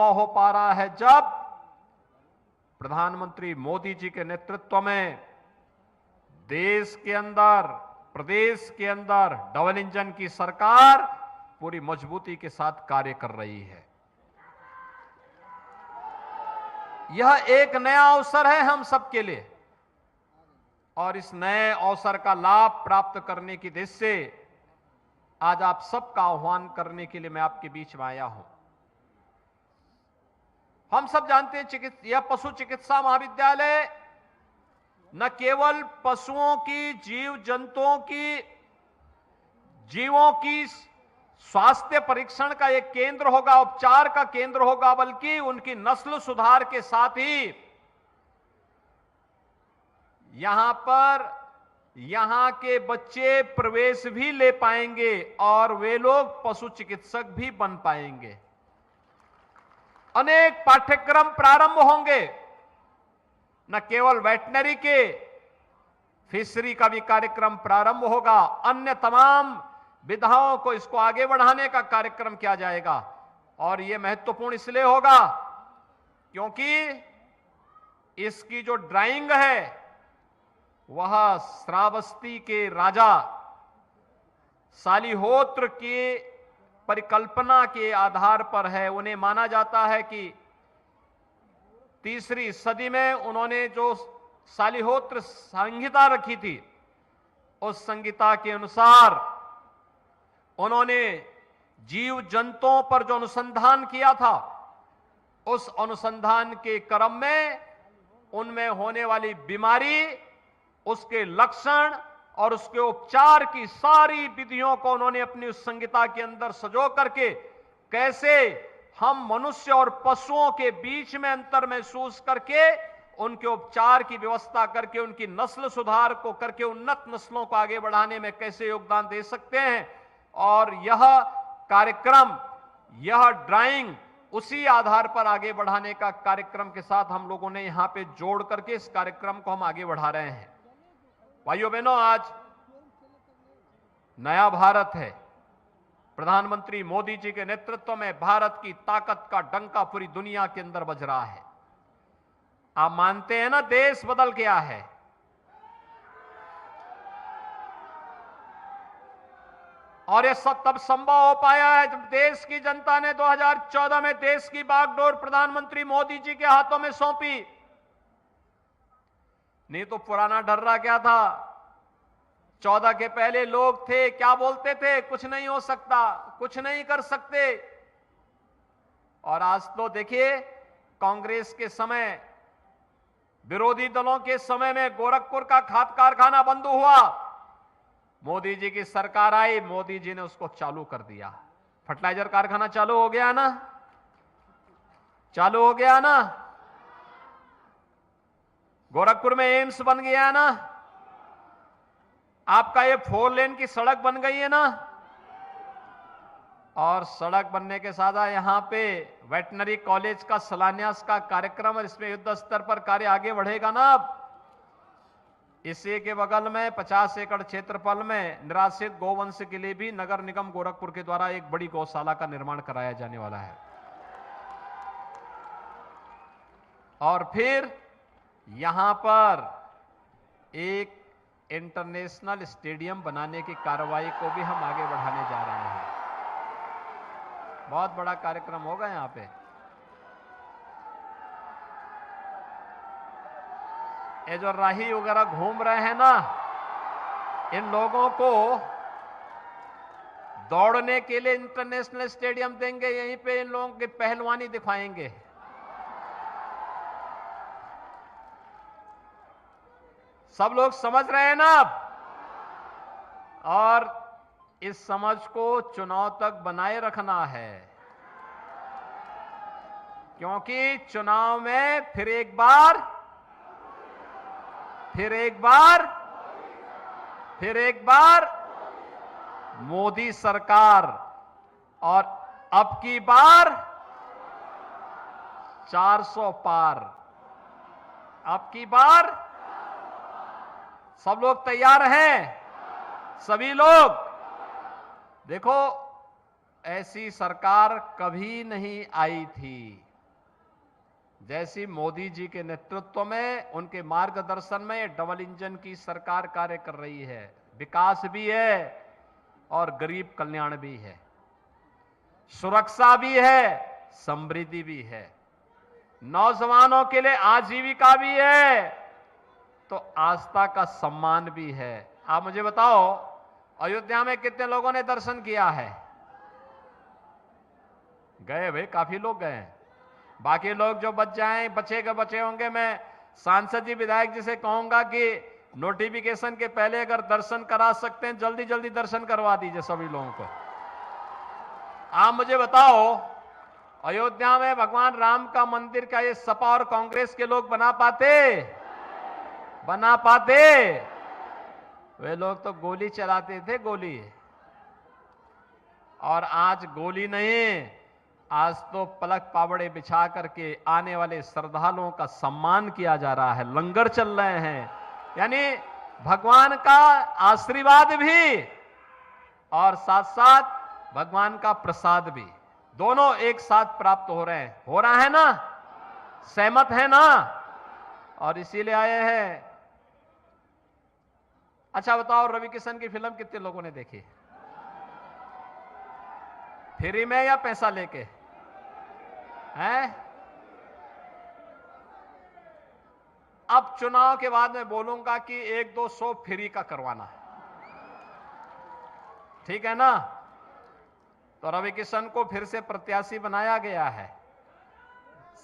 संभव हो पा रहा है जब प्रधानमंत्री मोदी जी के नेतृत्व में देश के अंदर, प्रदेश के अंदर डबल इंजन की सरकार पूरी मजबूती के साथ कार्य कर रही है। यह एक नया अवसर है हम सबके लिए और इस नए अवसर का लाभ प्राप्त करने की दृष्टि से आज आप सबका आह्वान करने के लिए मैं आपके बीच में आया हूं। हम सब जानते हैं यह पशु चिकित्सा महाविद्यालय न केवल पशुओं की, जीव जंतुओं की, जीवों की स्वास्थ्य परीक्षण का एक केंद्र होगा, उपचार का केंद्र होगा, बल्कि उनकी नस्ल सुधार के साथ ही यहां पर यहां के बच्चे प्रवेश भी ले पाएंगे और वे लोग पशु चिकित्सक भी बन पाएंगे। अनेक पाठ्यक्रम प्रारंभ होंगे, न केवल वेटनरी के, फिशरी का भी कार्यक्रम प्रारंभ होगा। अन्य तमाम विधाओं को इसको आगे बढ़ाने का कार्यक्रम किया जाएगा और यह महत्वपूर्ण इसलिए होगा क्योंकि इसकी जो ड्राइंग है वह श्रावस्ती के राजा सालिहोत्र की परिकल्पना के आधार पर है। उन्हें माना जाता है कि 3री सदी में उन्होंने जो सालिहोत्र संहिता रखी थी, उस संहिता के अनुसार उन्होंने जीव जंतुओं पर जो अनुसंधान किया था, उस अनुसंधान के क्रम में उनमें होने वाली बीमारी, उसके लक्षण और उसके उपचार की सारी विधियों को उन्होंने अपनी उस संहिता के अंदर संजो करके कैसे हम मनुष्य और पशुओं के बीच में अंतर महसूस करके उनके उपचार की व्यवस्था करके उनकी नस्ल सुधार को करके उन्नत नस्लों को आगे बढ़ाने में कैसे योगदान दे सकते हैं। और यह कार्यक्रम, यह ड्राइंग उसी आधार पर आगे बढ़ाने का कार्यक्रम के साथ हम लोगों ने यहां पे जोड़ करके इस कार्यक्रम को हम आगे बढ़ा रहे हैं। भाइयों बहनों, आज नया भारत है। प्रधानमंत्री मोदी जी के नेतृत्व में भारत की ताकत का डंका पूरी दुनिया के अंदर बज रहा है। आप मानते हैं ना, देश बदल गया है। और यह सब तब संभव हो पाया है जब देश की जनता ने 2014 में देश की बागडोर प्रधानमंत्री मोदी जी के हाथों में सौंपी। नहीं तो पुराना डर्रा क्या था, 14 के पहले लोग थे, क्या बोलते थे, कुछ नहीं हो सकता, कुछ नहीं कर सकते। और आज तो देखिए, कांग्रेस के समय, विरोधी दलों के समय में गोरखपुर का खाद कारखाना बंद हुआ, मोदी जी की सरकार आई, मोदी जी ने उसको चालू कर दिया। फर्टिलाइजर कारखाना चालू हो गया ना, चालू हो गया ना। गोरखपुर में एम्स बन गया ना। आपका ये 4 लेन की सड़क बन गई है ना। और सड़क बनने के साथ यहां पे वेटनरी कॉलेज का शिलान्यास का कार्यक्रम है, इसमें युद्ध स्तर पर कार्य आगे बढ़ेगा ना। अब इसी के बगल में 50 एकड़ क्षेत्रफल में निराश्रित गौवंश के लिए भी नगर निगम गोरखपुर के द्वारा एक बड़ी गौशाला का निर्माण कराया जाने वाला है। और फिर यहां पर एक इंटरनेशनल स्टेडियम बनाने की कार्रवाई को भी हम आगे बढ़ाने जा रहे हैं। बहुत बड़ा कार्यक्रम होगा यहां पे। ये जो राही वगैरह घूम रहे हैं ना, इन लोगों को दौड़ने के लिए इंटरनेशनल स्टेडियम देंगे, यहीं पे इन लोगों की पहलवानी दिखाएंगे। सब लोग समझ रहे हैं ना अब। और इस समझ को चुनाव तक बनाए रखना है, क्योंकि चुनाव में फिर एक बार मोदी सरकार, और अब की बार 400 पार। अब की बार सब लोग तैयार हैं? सभी लोग देखो, ऐसी सरकार कभी नहीं आई थी। जैसी मोदी जी के नेतृत्व में, उनके मार्गदर्शन में ये डबल इंजन की सरकार कार्य कर रही है। विकास भी है और गरीब कल्याण भी है, सुरक्षा भी है, समृद्धि भी है, नौजवानों के लिए आजीविका भी है, तो आस्था का सम्मान भी है। आप मुझे बताओ, अयोध्या में कितने लोगों ने दर्शन किया है? गए भाई, काफी लोग गए हैं। बाकी लोग जो बचे होंगे, मैं सांसद जी, विधायक जी से कहूंगा कि नोटिफिकेशन के पहले अगर दर्शन करा सकते हैं, जल्दी जल्दी दर्शन करवा दीजिए सभी लोगों को। आप मुझे बताओ, अयोध्या में भगवान राम का मंदिर का ये सपा और कांग्रेस के लोग बना पाते? वे लोग तो गोली चलाते थे, गोली। और आज गोली नहीं, आज तो पलक पावड़े बिछा करके आने वाले श्रद्धालुओं का सम्मान किया जा रहा है, लंगर चल रहे हैं। यानी भगवान का आशीर्वाद भी और साथ साथ भगवान का प्रसाद भी, दोनों एक साथ प्राप्त हो रहे हैं। हो रहा है ना? सहमत है ना? और इसीलिए आए हैं। अच्छा बताओ, रवि किशन की फिल्म कितने लोगों ने देखी? फ्री में या पैसा लेके? हैं? अब चुनाव के बाद मैं बोलूंगा कि 100-200 फ्री का करवाना है, ठीक है ना? तो रवि किशन को फिर से प्रत्याशी बनाया गया है।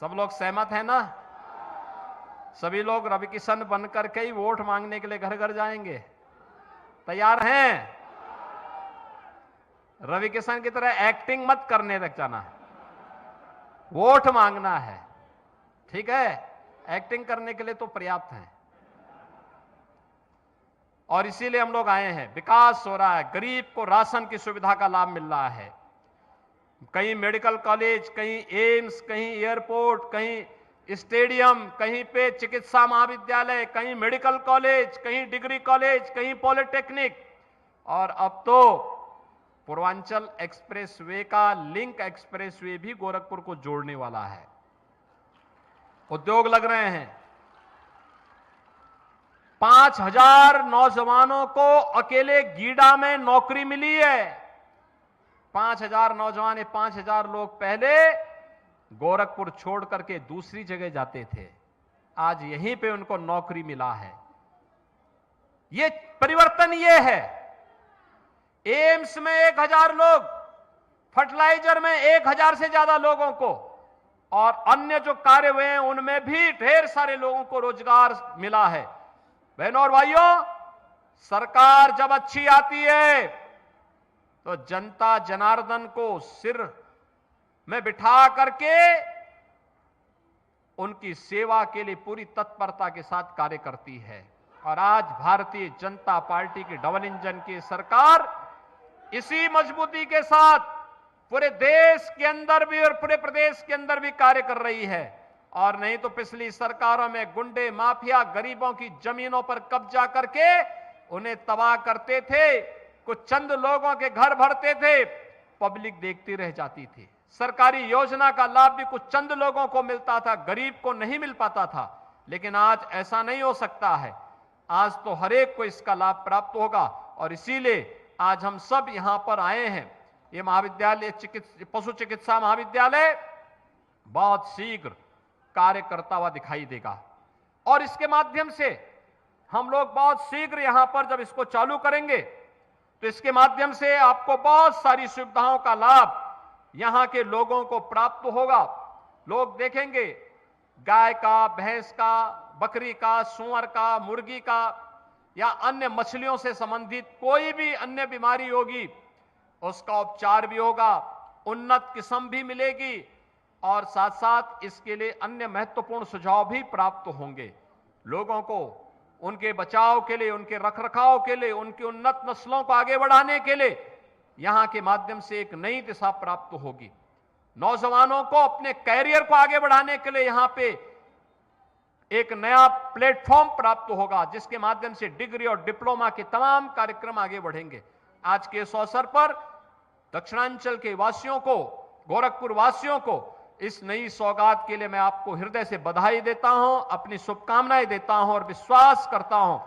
सब लोग सहमत हैं ना? सभी लोग रवि किशन बनकर के ही वोट मांगने के लिए घर घर जाएंगे। तैयार हैं? रवि किशन की तरह एक्टिंग मत करने लग जाना, वोट मांगना है, ठीक है? एक्टिंग करने के लिए तो पर्याप्त है। और इसीलिए हम लोग आए हैं। विकास हो रहा है, गरीब को राशन की सुविधा का लाभ मिल रहा है। कहीं मेडिकल कॉलेज, कहीं एम्स, कहीं एयरपोर्ट, कहीं स्टेडियम, कहीं पे चिकित्सा महाविद्यालय, कहीं मेडिकल कॉलेज, कहीं डिग्री कॉलेज, कहीं पॉलिटेक्निक, और अब तो पूर्वांचल एक्सप्रेसवे का लिंक एक्सप्रेसवे भी गोरखपुर को जोड़ने वाला है। उद्योग लग रहे हैं। 5000 नौजवानों को अकेले गीडा में नौकरी मिली है। 5000 नौजवान, 5000 लोग पहले गोरखपुर छोड़ करके दूसरी जगह जाते थे, आज यहीं पे उनको नौकरी मिला है। ये परिवर्तन ये है। एम्स में 1000 लोग, फर्टिलाइजर में 1000 से ज्यादा लोगों को, और अन्य जो कार्य हुए हैं उनमें भी ढेर सारे लोगों को रोजगार मिला है। बहनों और भाइयों, सरकार जब अच्छी आती है तो जनता जनार्दन को सिर में बिठा करके उनकी सेवा के लिए पूरी तत्परता के साथ कार्य करती है। और आज भारतीय जनता पार्टी की डबल इंजन की सरकार इसी मजबूती के साथ पूरे देश के अंदर भी और पूरे प्रदेश के अंदर भी कार्य कर रही है। और नहीं तो पिछली सरकारों में गुंडे माफिया गरीबों की जमीनों पर कब्जा करके उन्हें तबाह करते थे, कुछ चंद लोगों के घर भरते थे, पब्लिक देखती रह जाती थी। सरकारी योजना का लाभ भी कुछ चंद लोगों को मिलता था, गरीब को नहीं मिल पाता था। लेकिन आज ऐसा नहीं हो सकता है, आज तो हर एक को इसका लाभ प्राप्त होगा। और इसीलिए आज हम सब यहां पर आए हैं। ये महाविद्यालय, पशु चिकित्सा महाविद्यालय बहुत शीघ्र कार्य करता हुआ दिखाई देगा, और इसके माध्यम से हम लोग बहुत शीघ्र यहां पर जब इसको चालू करेंगे तो इसके माध्यम से आपको बहुत सारी सुविधाओं का लाभ यहां के लोगों को प्राप्त होगा। लोग देखेंगे गाय का, भैंस का, बकरी का, सूअर का, मुर्गी का या अन्य मछलियों से संबंधित कोई भी अन्य बीमारी होगी, उसका उपचार भी होगा, उन्नत किस्म भी मिलेगी, और साथ साथ इसके लिए अन्य महत्वपूर्ण सुझाव भी प्राप्त होंगे। लोगों को उनके बचाव के लिए, उनके रखरखाव के लिए, उनकी उन्नत नस्लों को आगे बढ़ाने के लिए यहां के माध्यम से एक नई दिशा प्राप्त होगी। नौजवानों को अपने कैरियर को आगे बढ़ाने के लिए यहां पे एक नया प्लेटफॉर्म प्राप्त होगा, जिसके माध्यम से डिग्री और डिप्लोमा के तमाम कार्यक्रम आगे बढ़ेंगे। आज के इस अवसर पर दक्षिणांचल के वासियों को, गोरखपुर वासियों को इस नई सौगात के लिए मैं आपको हृदय से बधाई देता हूं, अपनी शुभकामनाएं देता हूं और विश्वास करता हूं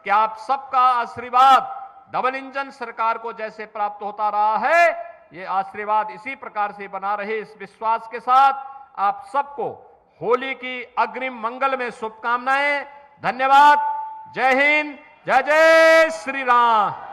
कि आप सबका आशीर्वाद डबल इंजन सरकार को जैसे प्राप्त होता रहा है, ये आशीर्वाद इसी प्रकार से बना रहे। इस विश्वास के साथ आप सबको होली की अग्रिम मंगल में शुभकामनाएं। धन्यवाद। जय हिंद, जय जय श्री राम।